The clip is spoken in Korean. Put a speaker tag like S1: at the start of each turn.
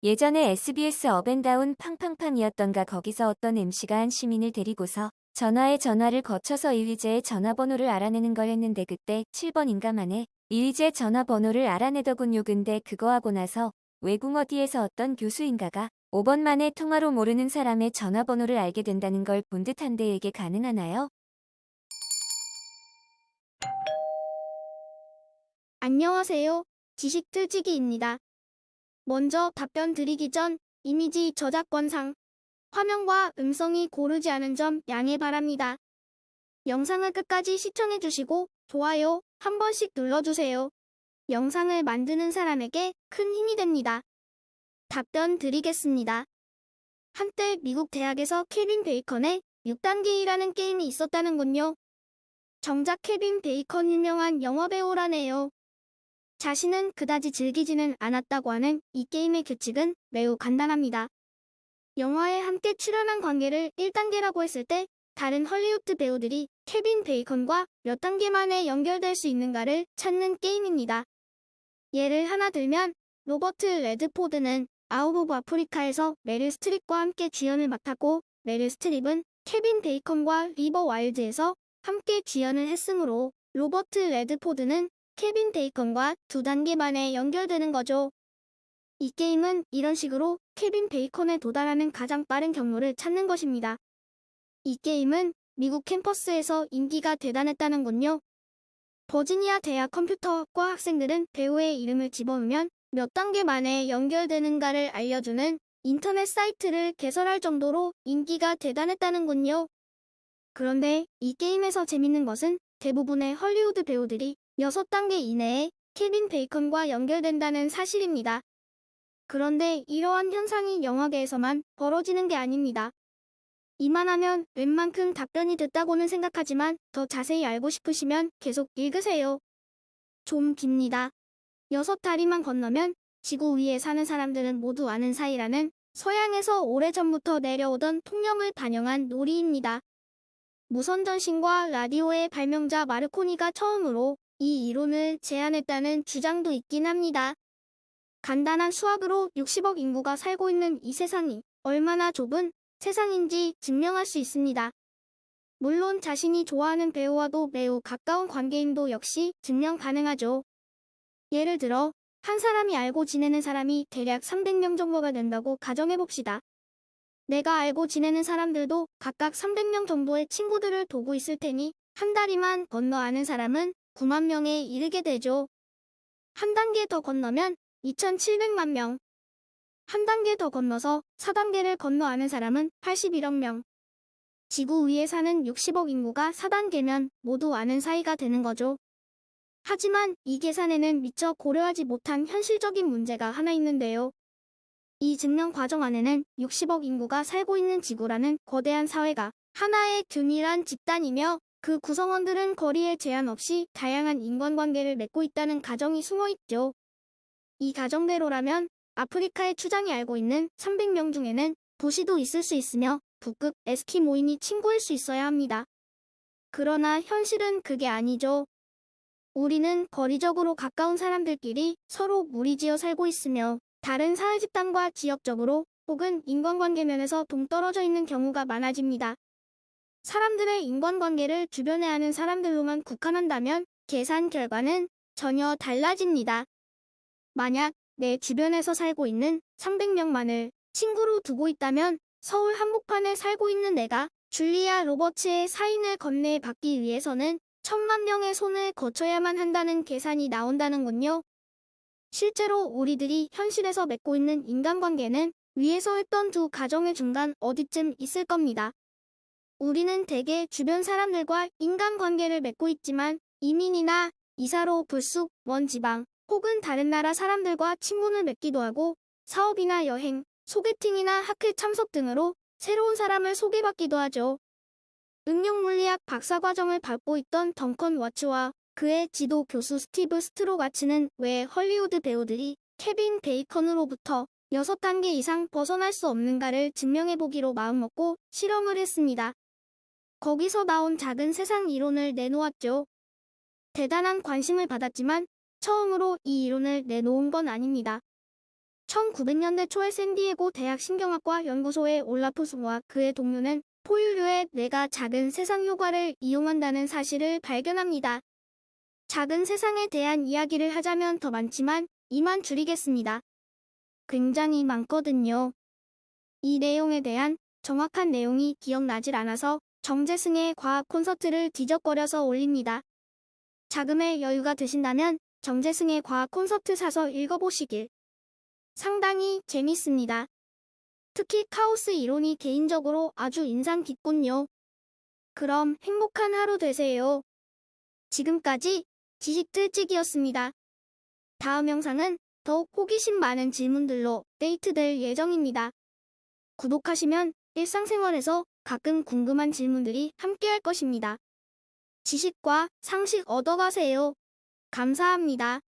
S1: 예전에 SBS 업앤다운 팡팡팡이었던가 거기서 어떤 MC가 한 시민을 데리고서 전화에 전화를 거쳐서 이휘재의 전화번호를 알아내는 걸 했는데 그때 7번인가 만에 이휘재 전화번호를 알아내더군요. 근데 그거 하고 나서 외국 어디에서 어떤 교수인가가 5번 만에 통화로 모르는 사람의 전화번호를 알게 된다는 걸 본 듯한데 이게 가능하나요?
S2: 안녕하세요. 지식틀치기입니다. 먼저 답변 드리기 전 이미지 저작권상 화면과 음성이 고르지 않은 점 양해 바랍니다. 영상을 끝까지 시청해주시고 좋아요 한 번씩 눌러주세요. 영상을 만드는 사람에게 큰 힘이 됩니다. 답변 드리겠습니다. 한때 미국 대학에서 케빈 베이컨의 6단계이라는 게임이 있었다는군요. 정작 케빈 베이컨 유명한 영화배우라네요. 자신은 그다지 즐기지는 않았다고 하는 이 게임의 규칙은 매우 간단합니다. 영화에 함께 출연한 관계를 1단계라고 했을 때 다른 헐리우드 배우들이 케빈 베이컨과 몇 단계 만에 연결될 수 있는가를 찾는 게임입니다. 예를 하나 들면 로버트 레드포드는 아웃 오브 아프리카에서 메릴 스트립과 함께 주연을 맡았고 메릴 스트립은 케빈 베이컨과 리버 와일드에서 함께 주연을 했으므로 로버트 레드포드는 케빈 베이컨과 2단계 만에 연결되는 거죠. 이 게임은 이런 식으로 케빈 베이컨에 도달하는 가장 빠른 경로를 찾는 것입니다. 이 게임은 미국 캠퍼스에서 인기가 대단했다는군요. 버지니아 대학 컴퓨터학과 학생들은 배우의 이름을 집어넣으면 몇 단계 만에 연결되는가를 알려주는 인터넷 사이트를 개설할 정도로 인기가 대단했다는군요. 그런데 이 게임에서 재밌는 것은 대부분의 헐리우드 배우들이 6단계 이내에 케빈 베이컨과 연결된다는 사실입니다. 그런데 이러한 현상이 영화계에서만 벌어지는 게 아닙니다. 이만하면 웬만큼 답변이 됐다고는 생각하지만 더 자세히 알고 싶으시면 계속 읽으세요. 좀 깁니다. 6다리만 건너면 지구 위에 사는 사람들은 모두 아는 사이라는 서양에서 오래전부터 내려오던 통념을 반영한 놀이입니다. 무선전신과 라디오의 발명자 마르코니가 처음으로 이 이론을 제안했다는 주장도 있긴 합니다. 간단한 수학으로 60억 인구가 살고 있는 이 세상이 얼마나 좁은 세상인지 증명할 수 있습니다. 물론 자신이 좋아하는 배우와도 매우 가까운 관계인도 역시 증명 가능하죠. 예를 들어 한 사람이 알고 지내는 사람이 대략 300명 정도가 된다고 가정해봅시다. 내가 알고 지내는 사람들도 각각 300명 정도의 친구들을 두고 있을 테니 한 다리만 건너 아는 사람은 9만 명에 이르게 되죠. 한 단계 더 건너면 2,700만 명. 한 단계 더 건너서 4단계를 건너 아는 사람은 81억 명. 지구 위에 사는 60억 인구가 4단계면 모두 아는 사이가 되는 거죠. 하지만 이 계산에는 미처 고려하지 못한 현실적인 문제가 하나 있는데요. 이 증명 과정 안에는 60억 인구가 살고 있는 지구라는 거대한 사회가 하나의 균일한 집단이며 그 구성원들은 거리에 제한 없이 다양한 인간관계를 맺고 있다는 가정이 숨어 있죠. 이 가정대로라면 아프리카의 추장이 알고 있는 300명 중에는 도시도 있을 수 있으며 북극 에스키모인이 친구일 수 있어야 합니다. 그러나 현실은 그게 아니죠. 우리는 거리적으로 가까운 사람들끼리 서로 무리지어 살고 있으며 다른 사회 집단과 지역적으로 혹은 인간관계 면에서 동떨어져 있는 경우가 많아집니다. 사람들의 인간관계를 주변에 아는 사람들로만 국한한다면 계산 결과는 전혀 달라집니다. 만약 내 주변에서 살고 있는 300명만을 친구로 두고 있다면 서울 한복판에 살고 있는 내가 줄리아 로버츠의 사인을 건네받기 위해서는 1,000만 명의 손을 거쳐야만 한다는 계산이 나온다는군요. 실제로 우리들이 현실에서 맺고 있는 인간관계는 위에서 했던 두 가정의 중간 어디쯤 있을 겁니다. 우리는 대개 주변 사람들과 인간관계를 맺고 있지만 이민이나 이사로 불쑥 먼 지방 혹은 다른 나라 사람들과 친분을 맺기도 하고 사업이나 여행, 소개팅이나 학회 참석 등으로 새로운 사람을 소개받기도 하죠. 응용물리학 박사과정을 밟고 있던 덩컨 와츠와 그의 지도 교수 스티브 스트로가츠는 왜 헐리우드 배우들이 케빈 베이컨으로부터 6단계 이상 벗어날 수 없는가를 증명해보기로 마음먹고 실험을 했습니다. 거기서 나온 작은 세상 이론을 내놓았죠. 대단한 관심을 받았지만 처음으로 이 이론을 내놓은 건 아닙니다. 1900년대 초에 샌디에고 대학 신경학과 연구소의 올라프 스와 그의 동료는 포유류의 뇌가 작은 세상 효과를 이용한다는 사실을 발견합니다. 작은 세상에 대한 이야기를 하자면 더 많지만 이만 줄이겠습니다. 굉장히 많거든요. 이 내용에 대한 정확한 내용이 기억나질 않아서 정재승의 과학 콘서트를 뒤적거려서 올립니다. 자금의 여유가 되신다면 정재승의 과학 콘서트 사서 읽어보시길. 상당히 재밌습니다. 특히 카오스 이론이 개인적으로 아주 인상 깊군요. 그럼 행복한 하루 되세요. 지금까지 지식들찍이었습니다. 다음 영상은 더욱 호기심 많은 질문들로 데이트될 예정입니다. 구독하시면 일상생활에서 가끔 궁금한 질문들이 함께할 것입니다. 지식과 상식 얻어가세요. 감사합니다.